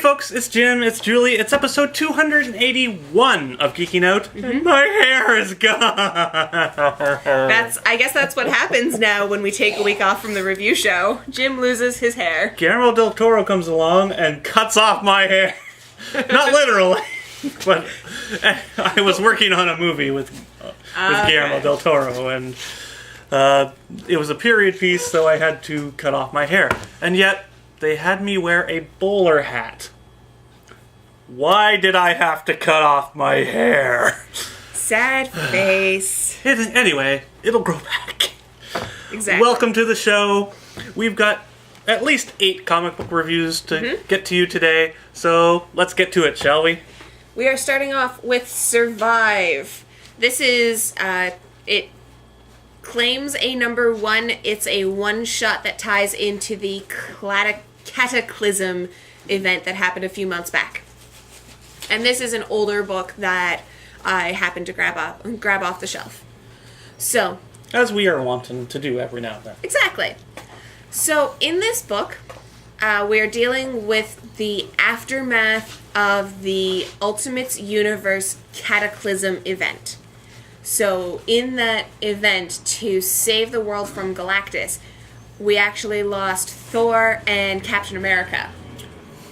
folks, it's Jim, it's Julie, it's episode 281 of Geeking Out, and my hair is gone! I guess that's what happens now when we take a week off from the review show. Jim loses his hair. Guillermo del Toro comes along and cuts off my hair. Not literally, but I was working on a movie with Guillermo del Toro, and it was a period piece, so I had to cut off my hair. And yet, they had me wear a bowler hat. Why did I have to cut off my hair? Sad face. Anyway, it'll grow back. Exactly. Welcome to the show. We've got at least 8 comic book reviews to get to you today, so let's get to it, shall we? We are starting off with Survive. This is, it claims a number 1. It's a one-shot that ties into the Cataclysm event that happened a few months back. And this is an older book that I happened to grab off the shelf. So, as we are wanting to do every now and then. Exactly. So, in this book, we are dealing with the aftermath of the Ultimates Universe Cataclysm event. So, in that event, to save the world from Galactus, we actually lost Thor and Captain America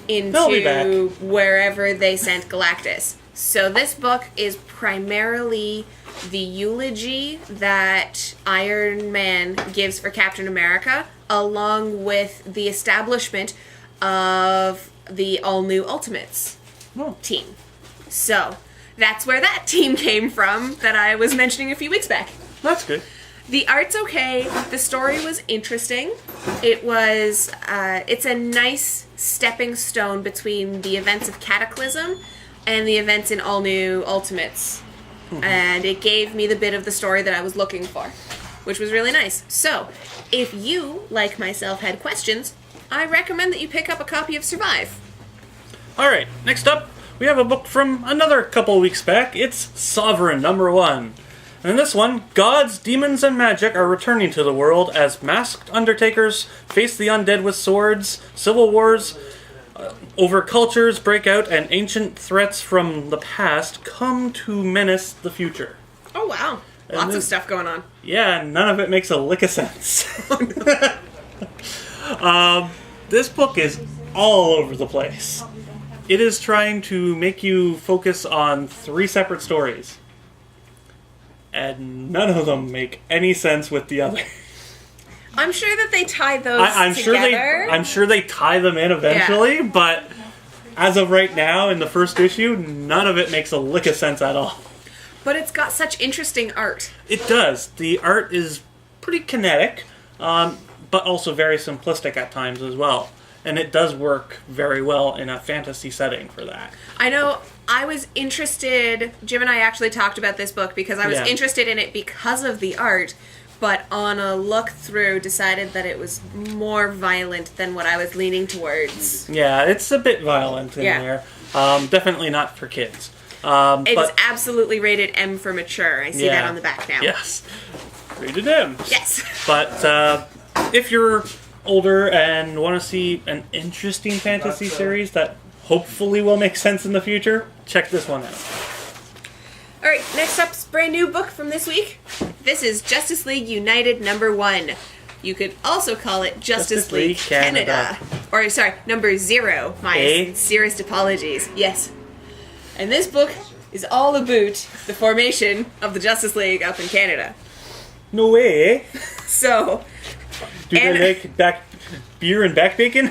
into wherever they sent Galactus. So this book is primarily the eulogy that Iron Man gives for Captain America, along with the establishment of the all-new Ultimates team. So that's where that team came from that I was mentioning a few weeks back. That's good. The art's okay. The story was interesting. It was, it's a nice stepping stone between the events of Cataclysm and the events in All New Ultimates. And it gave me the bit of the story that I was looking for, which was really nice. So, if you, like myself, had questions, I recommend that you pick up a copy of Survive. Alright, next up, we have a book from another couple weeks back. It's Sovereign, number 1. And in this one, gods, demons, and magic are returning to the world as masked undertakers face the undead with swords, civil wars over cultures break out, and ancient threats from the past come to menace the future. Oh, wow. Lots of stuff going on. Yeah, none of it makes a lick of sense. This book is all over the place. It is trying to make you focus on 3 separate stories. And none of them make any sense with the other. I'm sure that they tie those together. I'm sure they tie them in eventually, but as of right now, in the first issue, none of it makes a lick of sense at all. But it's got such interesting art. It does. The art is pretty kinetic, but also very simplistic at times as well. And it does work very well in a fantasy setting for that. I know. I was interested, Jim and I actually talked about this book because I was interested in it because of the art, but on a look through decided that it was more violent than what I was leaning towards. Yeah, it's a bit violent in there. Definitely not for kids. It's absolutely rated M for mature. I see that on the back now. Yes. Rated M. Yes. But if you're older and want to see an interesting fantasy series that hopefully will make sense in the future, check this one out. Alright, next up's brand new book from this week. This is Justice League United number 1. You could also call it Justice League Canada. Or, sorry, number 0. My sincerest apologies. Yes. And this book is all about the formation of the Justice League up in Canada. No way. So, do they make beer and back bacon?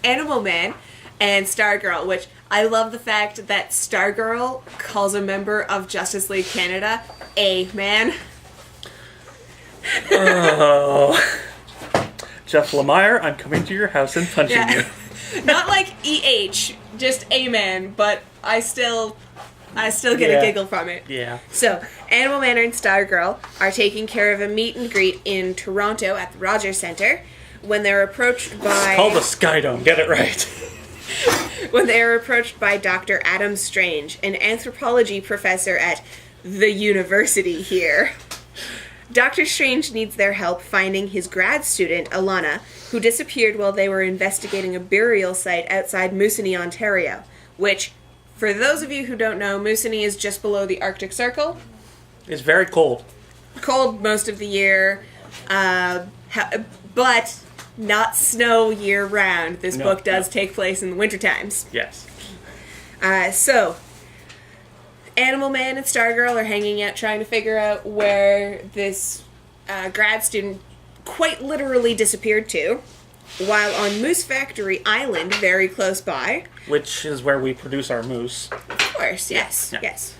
Animal Man and Stargirl, which I love the fact that Stargirl calls a member of Justice League Canada a man. Oh. Jeff Lemire, I'm coming to your house and punching you. Not like EH, just a man, but I still get a giggle from it. Yeah. So, Animal Man and Stargirl are taking care of a meet and greet in Toronto at the Rogers Centre when they're approached by... It's called the Skydome, get it right. When they are approached by Dr. Adam Strange, an anthropology professor at the university here. Dr. Strange needs their help finding his grad student, Alana, who disappeared while they were investigating a burial site outside Moosonee, Ontario, which, for those of you who don't know, Moosonee is just below the Arctic Circle. It's very cold. Cold most of the year, but not snow year-round. This book does take place in the winter times. Yes. So, Animal Man and Stargirl are hanging out trying to figure out where this grad student quite literally disappeared to, while on Moose Factory Island, very close by. Which is where we produce our moose. Of course, yes, Yeah. yes.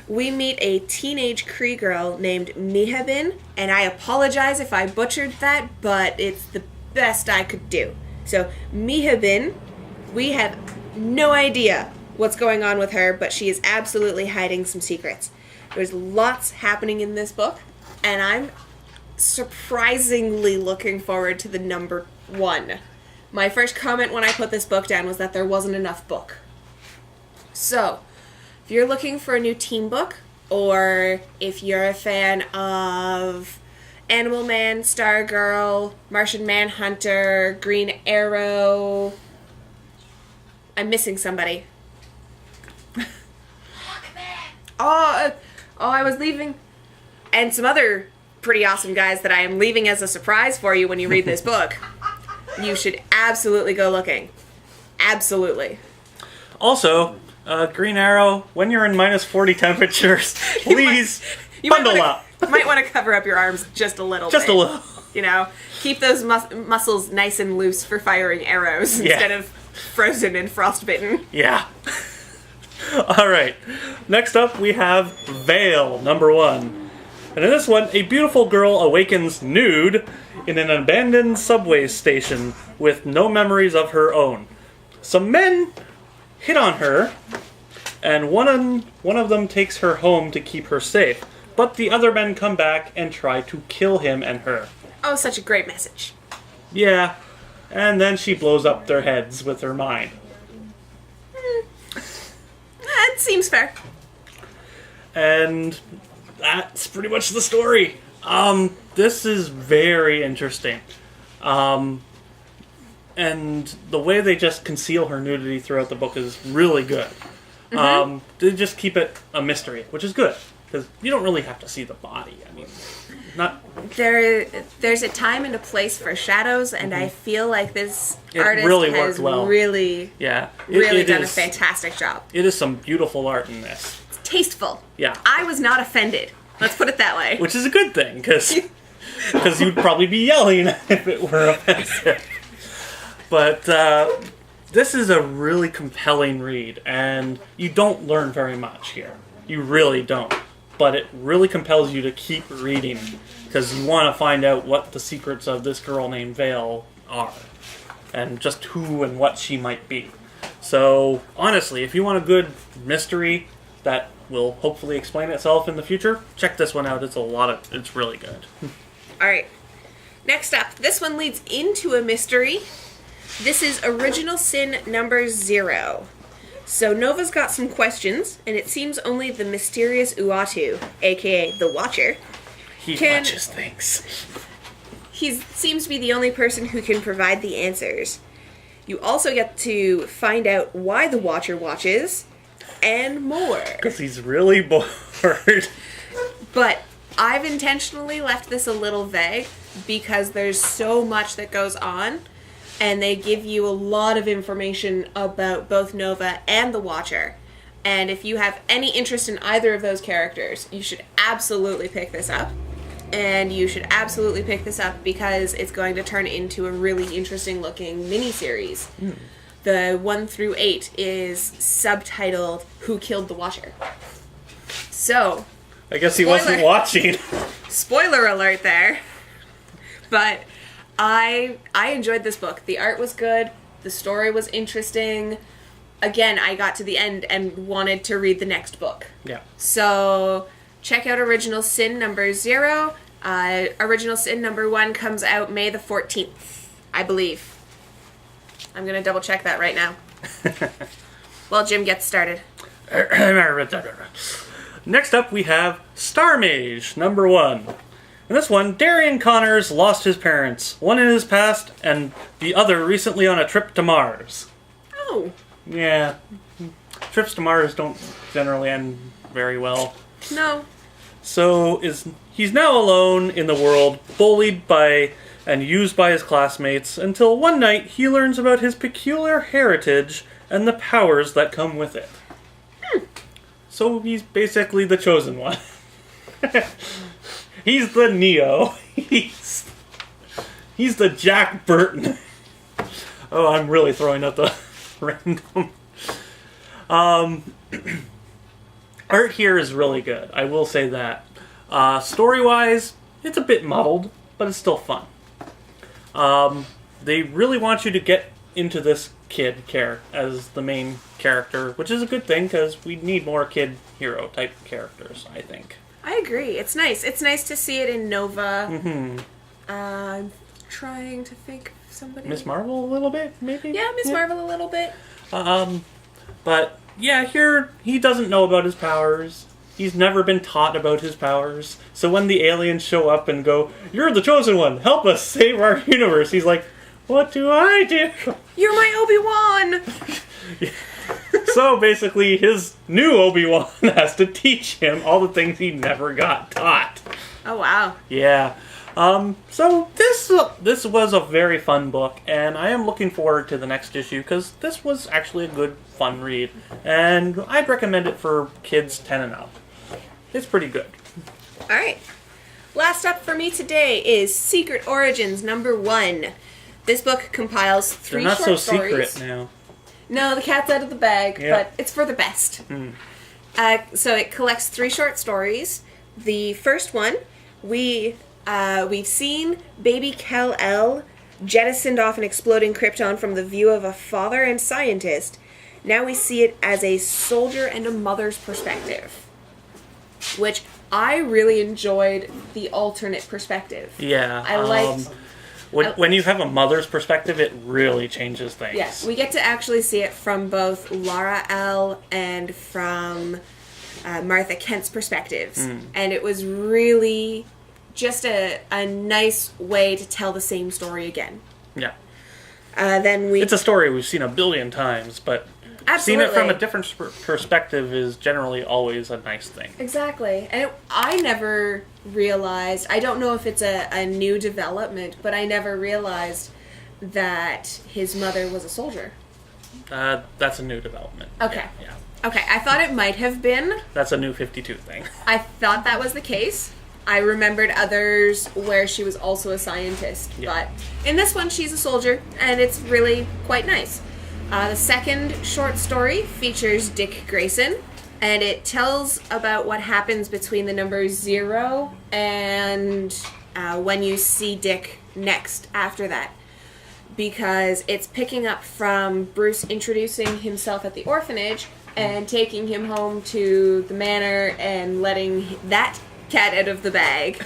We meet a teenage Cree girl named Mihabin, and I apologize if I butchered that, but it's the best I could do. So, Mihabin, we have no idea what's going on with her, but she is absolutely hiding some secrets. There's lots happening in this book, and I'm surprisingly looking forward to the number 1. My first comment when I put this book down was that there wasn't enough book. So, if you're looking for a new teen book, or if you're a fan of Animal Man, Stargirl, Martian Manhunter, Green Arrow, I'm missing somebody. I was leaving. And some other pretty awesome guys that I am leaving as a surprise for you when you read this book. You should absolutely go looking. Absolutely. Also, Green Arrow, when you're in minus 40 temperatures, please bundle up. You might want to cover up your arms just a little Just bit. a little. You know, keep those muscles nice and loose for firing arrows instead of frozen and frostbitten. Yeah. All right. Next up, we have Veil, number 1. And in this one, a beautiful girl awakens nude in an abandoned subway station with no memories of her own. Some men hit on her, and one of them takes her home to keep her safe. But the other men come back and try to kill him and her. Oh, such a great message. Yeah. And then she blows up their heads with her mind. That seems fair. And that's pretty much the story. This is very interesting. And the way they just conceal her nudity throughout the book is really good. Mm-hmm. They just keep it a mystery, which is good. Because you don't really have to see the body. I mean, not... There's a time and a place for shadows, and I feel like this artist really has worked well. really done a fantastic job. It is some beautiful art in this. It's tasteful. Yeah. I was not offended. Let's put it that way. Which is a good thing, because you'd probably be yelling if it were offensive. But this is a really compelling read, and you don't learn very much here. You really don't. But it really compels you to keep reading, because you want to find out what the secrets of this girl named Veil are, and just who and what she might be. So, honestly, if you want a good mystery that will hopefully explain itself in the future, check this one out. It's really good. Alright. Next up, this one leads into a mystery. This is Original Sin number 0. So Nova's got some questions, and it seems only the mysterious Uatu, aka the Watcher, He watches things. He seems to be the only person who can provide the answers. You also get to find out why the Watcher watches, and more. Because he's really bored. But I've intentionally left this a little vague, because there's so much that goes on, and they give you a lot of information about both Nova and the Watcher. And if you have any interest in either of those characters, you should absolutely pick this up. And you should absolutely pick this up because it's going to turn into a really interesting looking miniseries. The 1 through 8 is subtitled Who Killed the Watcher? So, I guess he wasn't watching. Spoiler alert there. But I enjoyed this book. The art was good. The story was interesting. Again, I got to the end and wanted to read the next book. Yeah. So, check out Original Sin number 0. Original Sin number 1 comes out May the 14th, I believe. I'm going to double check that right now. While Jim gets started. Next up, we have Star Mage number 1. In this one, Darian Connors lost his parents, one in his past and the other recently on a trip to Mars. Oh. Yeah. Trips to Mars don't generally end very well. No. So he's now alone in the world, bullied by and used by his classmates, until one night he learns about his peculiar heritage and the powers that come with it. So he's basically the chosen one. He's the Neo. He's the Jack Burton. Oh, I'm really throwing out the random. Art here is really good. I will say that. Story-wise, it's a bit muddled, but it's still fun. They really want you to get into this kid as the main character, which is a good thing because we need more kid hero type characters, I think. I agree. It's nice. It's nice to see it in Nova. Mm-hmm. I'm trying to think of somebody. Miss Marvel a little bit, maybe? Yeah, Miss Marvel a little bit. But yeah, here he doesn't know about his powers. He's never been taught about his powers. So when the aliens show up and go, "You're the chosen one, help us save our universe," he's like, "What do I do?" You're my Obi-Wan! So basically, his new Obi-Wan has to teach him all the things he never got taught. Oh, wow. Yeah. So this was a very fun book, and I am looking forward to the next issue, because this was actually a good, fun read. And I'd recommend it for kids 10 and up. It's pretty good. Alright. Last up for me today is Secret Origins #1. This book compiles 3 They're not short so stories. secret now. No, the cat's out of the bag, Yeah. but it's for the best. So it collects 3 short stories. The first one, we've seen baby Kal-El jettisoned off an exploding Krypton from the view of a father and scientist. Now we see it as a soldier and a mother's perspective, which I really enjoyed the alternate perspective. Yeah. I liked... When you have a mother's perspective, it really changes things. Yes, we get to actually see it from both Lara L. and from Martha Kent's perspectives. And it was really just a nice way to tell the same story again. Yeah. It's a story we've seen a billion times, but seeing it from a different perspective is generally always a nice thing. Exactly. And I never realized, I don't know if it's a new development, but I never realized that his mother was a soldier. That's a new development. Okay. Yeah. Okay, I thought it might have been. That's a new 52 thing. I thought that was the case. I remembered others where she was also a scientist. Yeah. But in this one, she's a soldier, and it's really quite nice. The second short story features Dick Grayson, and it tells about what happens between the number 0 and when you see Dick next after that. Because it's picking up from Bruce introducing himself at the orphanage and taking him home to the manor and letting that cat out of the bag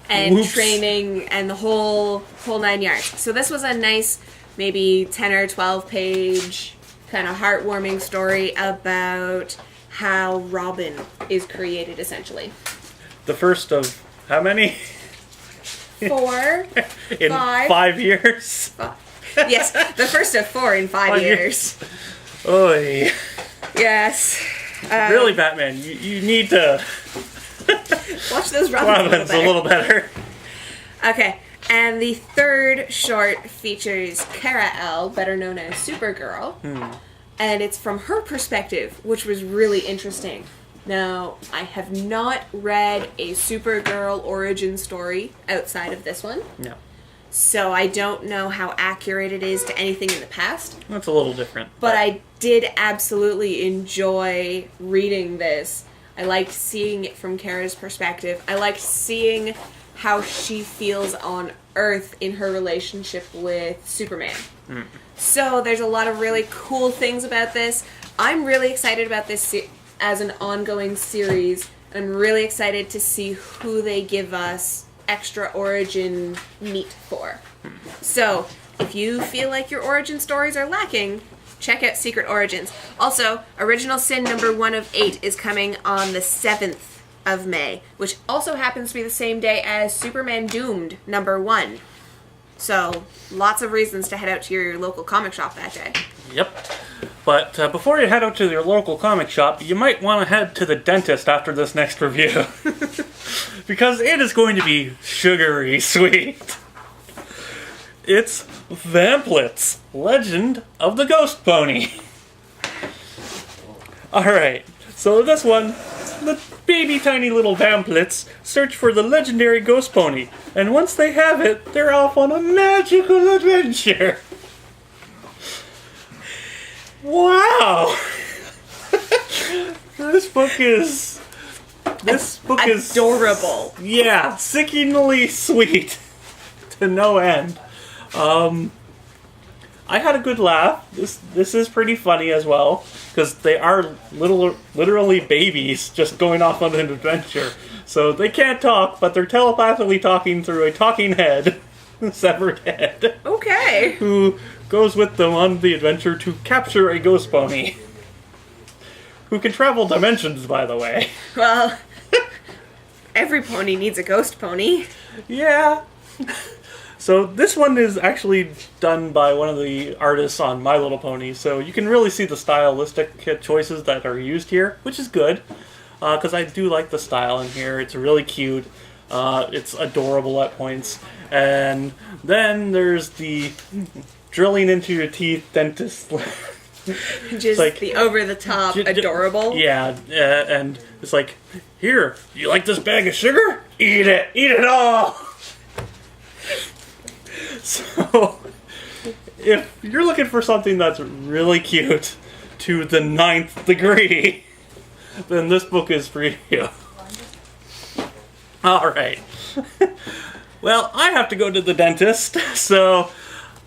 and Whoops. Training and the whole 9 yards. So this was a nice maybe 10 or 12 page kind of heartwarming story about how Robin is created, essentially. The first of how many? 4 In 5 years? Yes, the first of 4 in 5 years. Oy. Yes. Really, Batman, you need to Watch those Robins a little better. Okay, and the third short features Kara-El, better known as Supergirl, and it's from her perspective, which was really interesting. Now, I have not read a Supergirl origin story outside of this one. No. So I don't know how accurate it is to anything in the past. That's a little different. But I did absolutely enjoy reading this. I liked seeing it from Kara's perspective. I liked seeing how she feels on Earth in her relationship with Superman. So there's a lot of really cool things about this. I'm really excited about this as an ongoing series. I'm really excited to see who they give us extra origin meat for. So if you feel like your origin stories are lacking, check out Secret Origins. Also, Original Sin #1 of 8 is coming on the 7th of May, which also happens to be the same day as Superman Doomed #1. So, lots of reasons to head out to your local comic shop that day. Yep. But before you head out to your local comic shop, you might want to head to the dentist after this next review. Because it is going to be sugary sweet. It's Vamplets, Legend of the Ghost Pony. Alright, so this one, the baby tiny little Vamplets search for the legendary ghost pony, and once they have it, they're off on a magical adventure. Wow! This book is adorable. Yeah, sickeningly sweet to no end. I had a good laugh. This is pretty funny as well, because they are literally babies just going off on an adventure. So they can't talk, but they're telepathically talking through a talking head, severed head. Okay. Who goes with them on the adventure to capture a ghost pony. Who can travel dimensions, by the way. Well, every pony needs a ghost pony. Yeah. So this one is actually done by one of the artists on My Little Pony, so you can really see the stylistic choices that are used here, which is good, because I do like the style in here. It's really cute, it's adorable at points, and then there's the drilling into your teeth dentist. Just like, the over-the-top adorable. Yeah, and it's like, here, you like this bag of sugar? Eat it all! So, if you're looking for something that's really cute to the 9th degree, then this book is for you. Alright. Well, I have to go to the dentist, so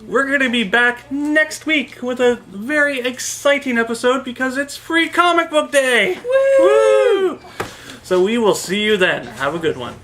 we're going to be back next week with a very exciting episode because it's Free Comic Book Day! Woo! Woo! So we will see you then. Have a good one.